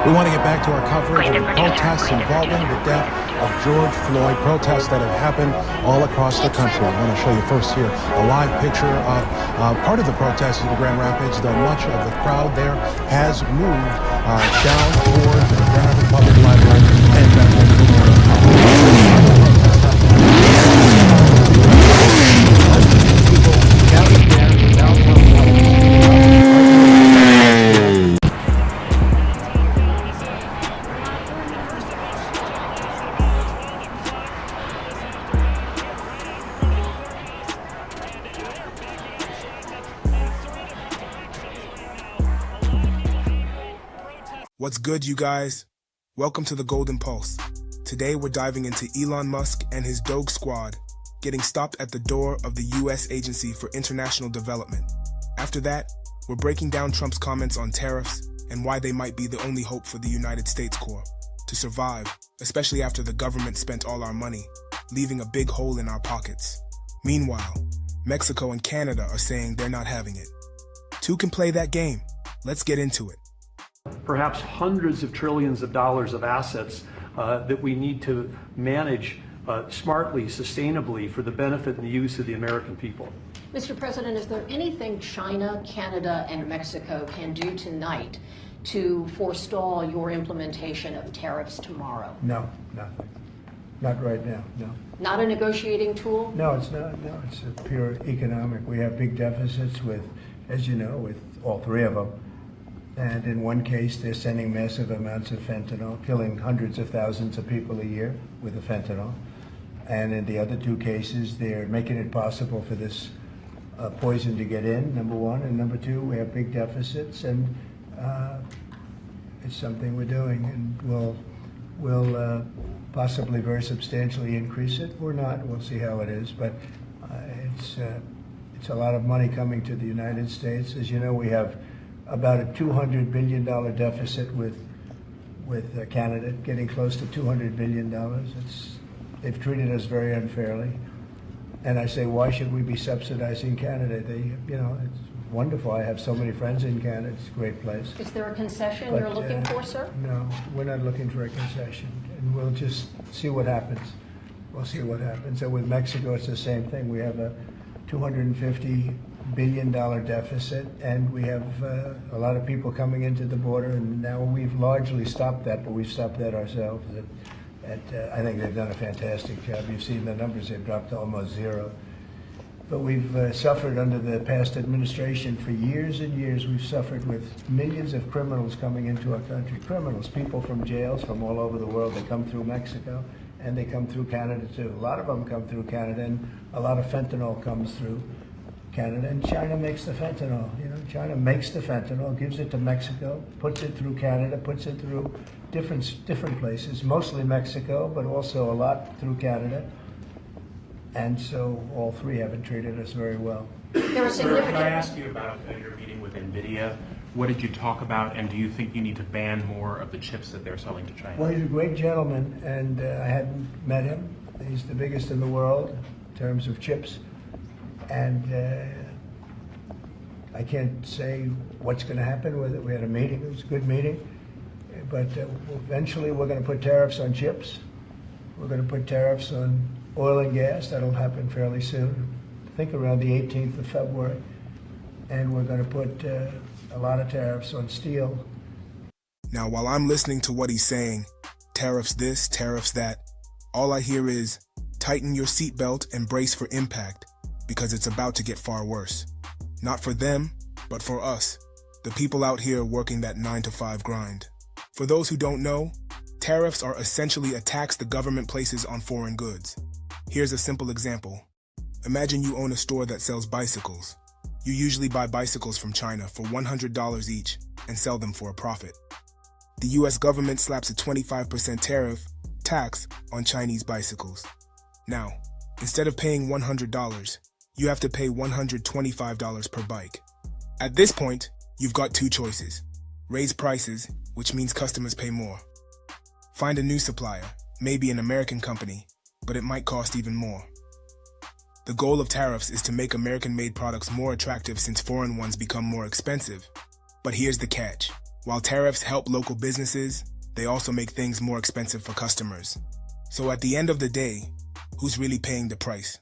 We want to get back to our coverage of the protests involving the death of George Floyd, protests that have happened all across the country. I want to show you first here a live picture of part of the protest in Grand Rapids, though much of the crowd there has moved down toward the Grand Rapids Public Library and back over to Morning People gathered there in downtown What's good, you guys? Welcome to the Golden Pulse. Today we're diving into Elon Musk and his Doge Squad getting stopped at the door of the U.S. Agency for International Development. After that, we're breaking down Trump's comments on tariffs and why they might be the only hope for the United States Corps to survive, especially after the government spent all our money, leaving a big hole in our pockets. Meanwhile, Mexico and Canada are saying they're not having it. Two can play that game. Let's get into it. Perhaps hundreds of trillions of dollars of assets that we need to manage smartly, sustainably for the benefit and the use of the American people. Mr. President, is there anything China, Canada, and Mexico can do tonight to forestall your implementation of tariffs tomorrow? No, nothing. Not right now, no. Not a negotiating tool? No, it's not. No, it's a pure economic. We have big deficits with, as you know, with all three of them. And in one case, they're sending massive amounts of fentanyl, killing hundreds of thousands of people a year with the fentanyl. And in the other two cases, they're making it possible for this poison to get in, number one. And number two, we have big deficits, and it's something we're doing. And we'll possibly very substantially increase it or not. We'll see how it is. But it's a lot of money coming to the United States. As you know, we have about a $200 billion deficit with Canada, getting close to $200 billion. They've treated us very unfairly. And I say, why should we be subsidizing Canada? It's wonderful. I have so many friends in Canada. It's a great place. Is there a concession you're looking for, sir? No, we're not looking for a concession. And we'll just see what happens. We'll see what happens. And with Mexico, it's the same thing. We have a $250 billion deficit, and we have a lot of people coming into the border, and now we've largely stopped that, but we've stopped that ourselves. I think they've done a fantastic job. You've seen the numbers, they've dropped to almost zero. But we've suffered under the past administration for years and years. We've suffered with millions of criminals coming into our country. Criminals, people from jails from all over the world. They come through Mexico, and they come through Canada too. A lot of them come through Canada, and a lot of fentanyl comes through Canada, and China makes the fentanyl. China makes the fentanyl, gives it to Mexico, puts it through Canada, puts it through different places, mostly Mexico, but also a lot through Canada. And so all three haven't treated us very well. There are significant... Can I ask you about your meeting with NVIDIA? What did you talk about, and do you think you need to ban more of the chips that they're selling to China? Well, he's a great gentleman, and I hadn't met him. He's the biggest in the world in terms of chips. And I can't say what's going to happen with it. We had a meeting. It was a good meeting. But eventually we're going to put tariffs on chips. We're going to put tariffs on oil and gas. That'll happen fairly soon. I think around the 18th of February. And we're going to put a lot of tariffs on steel. Now, while I'm listening to what he's saying, tariffs this, tariffs that, all I hear is, tighten your seatbelt and brace for impact, because it's about to get far worse. Not for them, but for us, the people out here working that 9-to-5 grind. For those who don't know, tariffs are essentially a tax the government places on foreign goods. Here's a simple example. Imagine you own a store that sells bicycles. You usually buy bicycles from China for $100 each and sell them for a profit. The US government slaps a 25% tariff tax on Chinese bicycles. Now, instead of paying $100, you have to pay $125 per bike. At this point, you've got two choices. Raise prices, which means customers pay more. Find a new supplier, maybe an American company, but it might cost even more. The goal of tariffs is to make American-made products more attractive since foreign ones become more expensive. But here's the catch. While tariffs help local businesses, they also make things more expensive for customers. So at the end of the day, who's really paying the price?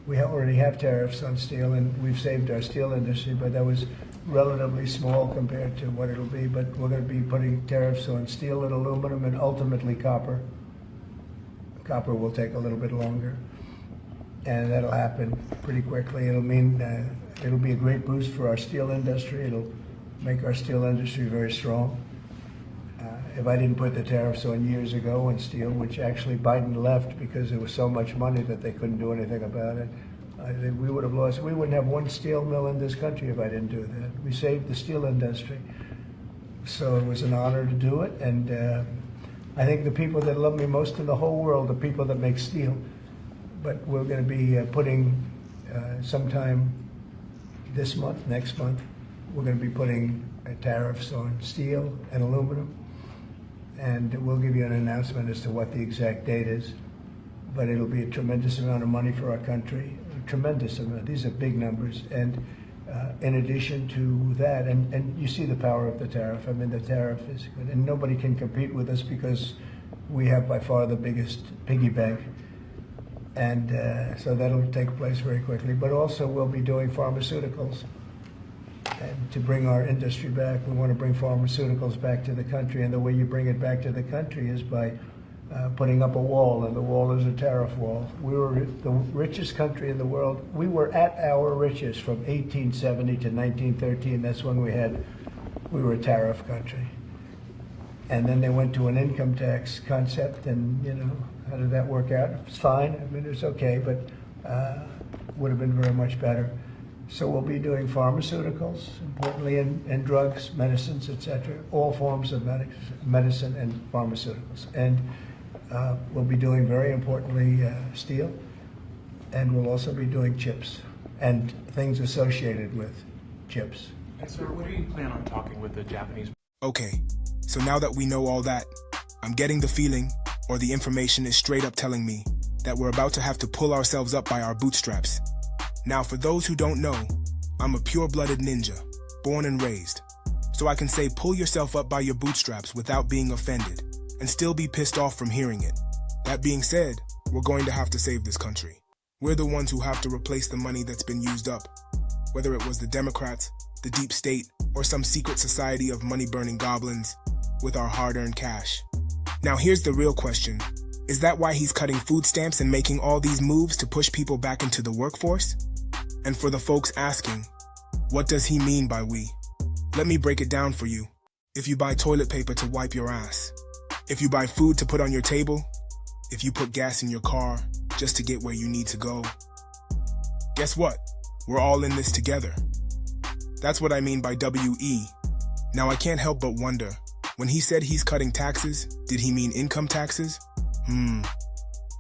We already have tariffs on steel, and we've saved our steel industry, but that was relatively small compared to what it'll be. But we're going to be putting tariffs on steel and aluminum and ultimately copper. Copper will take a little bit longer, and that'll happen pretty quickly. It'll mean it'll be a great boost for our steel industry. It'll make our steel industry very strong. If I didn't put the tariffs on years ago on steel, which actually Biden left because there was so much money that they couldn't do anything about it, I think we would have lost. We wouldn't have one steel mill in this country if I didn't do that. We saved the steel industry. So it was an honor to do it, and I think the people that love me most in the whole world are people that make steel. But we're going to be putting sometime this month, next month, we're going to be putting tariffs on steel and aluminum. And we'll give you an announcement as to what the exact date is. But it'll be a tremendous amount of money for our country, a tremendous amount. These are big numbers. And in addition to that, and you see the power of the tariff. I mean, the tariff is good. And nobody can compete with us because we have by far the biggest piggy bank. And so that'll take place very quickly. But also we'll be doing pharmaceuticals. And to bring our industry back, we want to bring pharmaceuticals back to the country. And the way you bring it back to the country is by putting up a wall, and the wall is a tariff wall. We were the richest country in the world. We were at our richest from 1870 to 1913. That's when we were a tariff country. And then they went to an income tax concept, and, you know, how did that work out? It's fine. I mean, it's okay, but would have been very much better. So we'll be doing pharmaceuticals, importantly, and drugs, medicines, etc., all forms of medicine and pharmaceuticals. And we'll be doing, very importantly, steel, and we'll also be doing chips and things associated with chips. And sir, what do you plan on talking with the Japanese? Okay, so now that we know all that, I'm getting the feeling, or the information is straight up telling me, that we're about to have to pull ourselves up by our bootstraps. Now, for those who don't know, I'm a pure-blooded ninja, born and raised. So I can say pull yourself up by your bootstraps without being offended, and still be pissed off from hearing it. That being said, we're going to have to save this country. We're the ones who have to replace the money that's been used up, whether it was the Democrats, the deep state, or some secret society of money-burning goblins, with our hard-earned cash. Now here's the real question. Is that why he's cutting food stamps and making all these moves to push people back into the workforce? And for the folks asking, what does he mean by we? Let me break it down for you. If you buy toilet paper to wipe your ass, if you buy food to put on your table, if you put gas in your car just to get where you need to go, guess what? We're all in this together. That's what I mean by WE. Now I can't help but wonder, when he said he's cutting taxes, did he mean income taxes?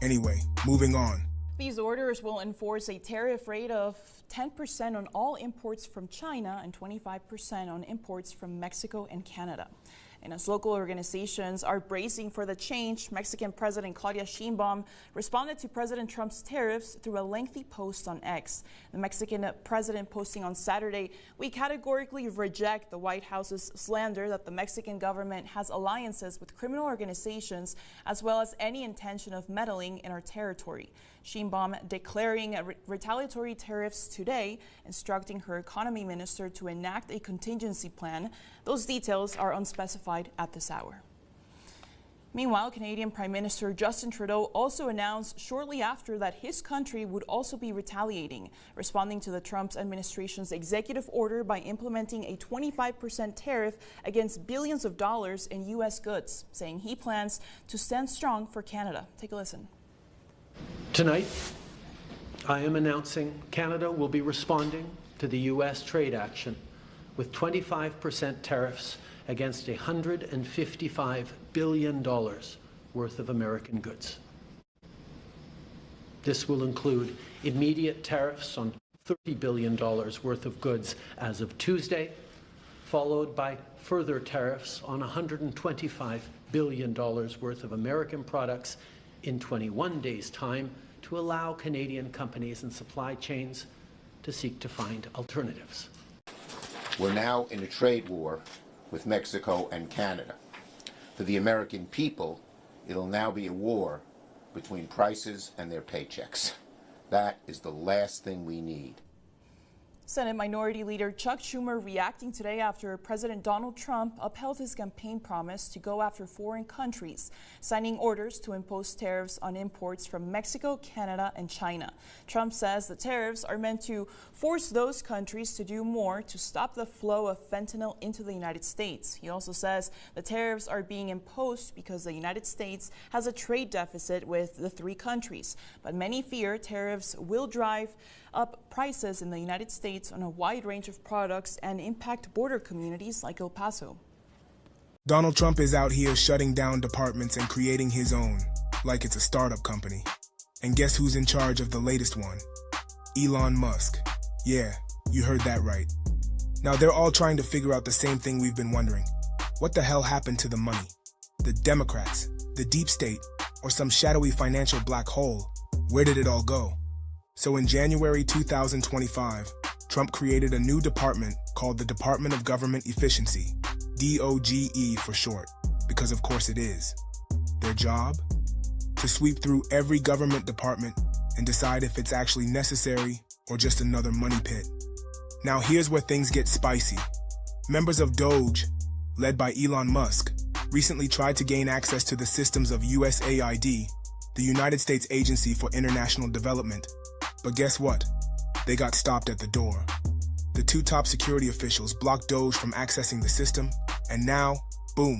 Anyway, moving on. These orders will enforce a tariff rate of 10% on all imports from China and 25% on imports from Mexico and Canada. And as local organizations are bracing for the change, Mexican President Claudia Sheinbaum responded to President Trump's tariffs through a lengthy post on X. The Mexican president posting on Saturday, "We categorically reject the White House's slander that the Mexican government has alliances with criminal organizations as well as any intention of meddling in our territory." Sheinbaum declaring retaliatory tariffs today, instructing her economy minister to enact a contingency plan. Those details are unspecified at this hour. Meanwhile, Canadian Prime Minister Justin Trudeau also announced shortly after that his country would also be retaliating, responding to the Trump administration's executive order by implementing a 25% tariff against billions of dollars in U.S. goods, saying he plans to stand strong for Canada. Take a listen. Tonight, I am announcing Canada will be responding to the U.S. trade action with 25% tariffs against $155 billion worth of American goods. This will include immediate tariffs on $30 billion worth of goods as of Tuesday, followed by further tariffs on $125 billion worth of American products in 21 days' time to allow Canadian companies and supply chains to seek to find alternatives. We're now in a trade war with Mexico and Canada. For the American people, it'll now be a war between prices and their paychecks. That is the last thing we need. Senate Minority Leader Chuck Schumer reacting today after President Donald Trump upheld his campaign promise to go after foreign countries, signing orders to impose tariffs on imports from Mexico, Canada, and China. Trump says the tariffs are meant to force those countries to do more to stop the flow of fentanyl into the United States. He also says the tariffs are being imposed because the United States has a trade deficit with the three countries. But many fear tariffs will drive up prices in the United States on a wide range of products and impact border communities like El Paso. Donald Trump is out here shutting down departments and creating his own, like it's a startup company. And guess who's in charge of the latest one? Elon Musk. Yeah, you heard that right. Now they're all trying to figure out the same thing we've been wondering. What the hell happened to the money? The Democrats, the deep state, or some shadowy financial black hole? Where did it all go? So in January 2025, Trump created a new department called the Department of Government Efficiency, DOGE for short, because of course it is. Their job? To sweep through every government department and decide if it's actually necessary or just another money pit. Now here's where things get spicy. Members of DOGE, led by Elon Musk, recently tried to gain access to the systems of USAID, the United States Agency for International Development. But guess what? They got stopped at the door. The two top security officials blocked DOGE from accessing the system, and now, boom,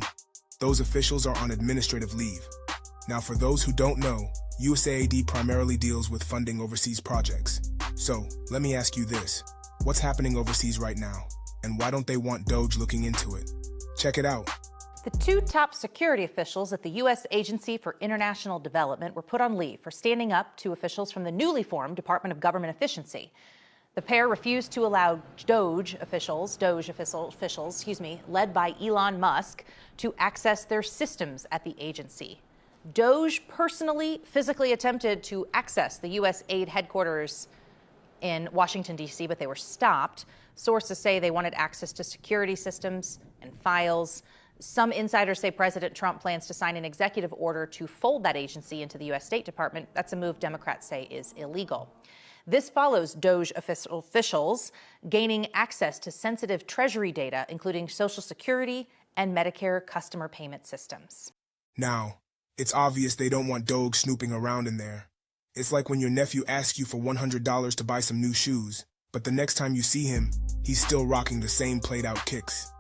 those officials are on administrative leave. Now for those who don't know, USAID primarily deals with funding overseas projects. So, let me ask you this. What's happening overseas right now? And why don't they want DOGE looking into it? Check it out. The two top security officials at the U.S. Agency for International Development were put on leave for standing up to officials from the newly formed Department of Government Efficiency. The pair refused to allow DOGE officials, led by Elon Musk, to access their systems at the agency. DOGE personally, physically attempted to access the U.S. aid headquarters in Washington, D.C., but they were stopped. Sources say they wanted access to security systems and files. Some insiders say President Trump plans to sign an executive order to fold that agency into the U.S. State Department. That's a move Democrats say is illegal. This follows DOGE officials gaining access to sensitive Treasury data, including Social Security and Medicare customer payment systems. Now, it's obvious they don't want DOGE snooping around in there. It's like when your nephew asks you for $100 to buy some new shoes, but the next time you see him, he's still rocking the same played-out kicks.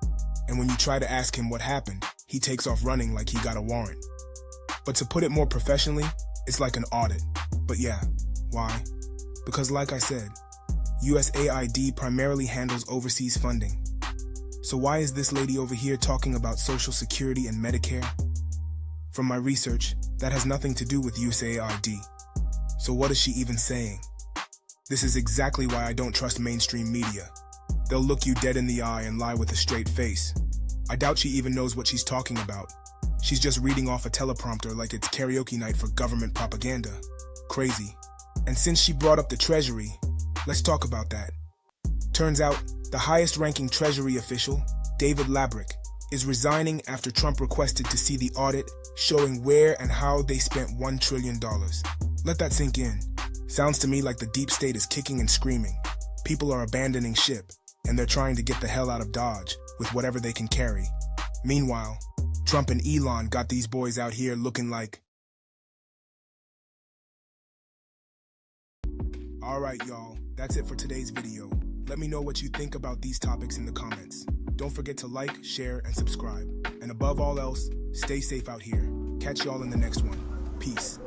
And when you try to ask him what happened, he takes off running like he got a warrant. But to put it more professionally, it's like an audit. But yeah, why? Because like I said, USAID primarily handles overseas funding. So why is this lady over here talking about Social Security and Medicare? From my research, that has nothing to do with USAID. So what is she even saying? This is exactly why I don't trust mainstream media. They'll look you dead in the eye and lie with a straight face. I doubt she even knows what she's talking about. She's just reading off a teleprompter like it's karaoke night for government propaganda. Crazy. And since she brought up the Treasury, let's talk about that. Turns out, the highest-ranking Treasury official, David Labrick, is resigning after Trump requested to see the audit showing where and how they spent $1 trillion. Let that sink in. Sounds to me like the deep state is kicking and screaming. People are abandoning ship, and they're trying to get the hell out of Dodge with whatever they can carry. Meanwhile, Trump and Elon got these boys out here looking like... Alright y'all, that's it for today's video. Let me know what you think about these topics in the comments. Don't forget to like, share, and subscribe. And above all else, stay safe out here. Catch y'all in the next one. Peace.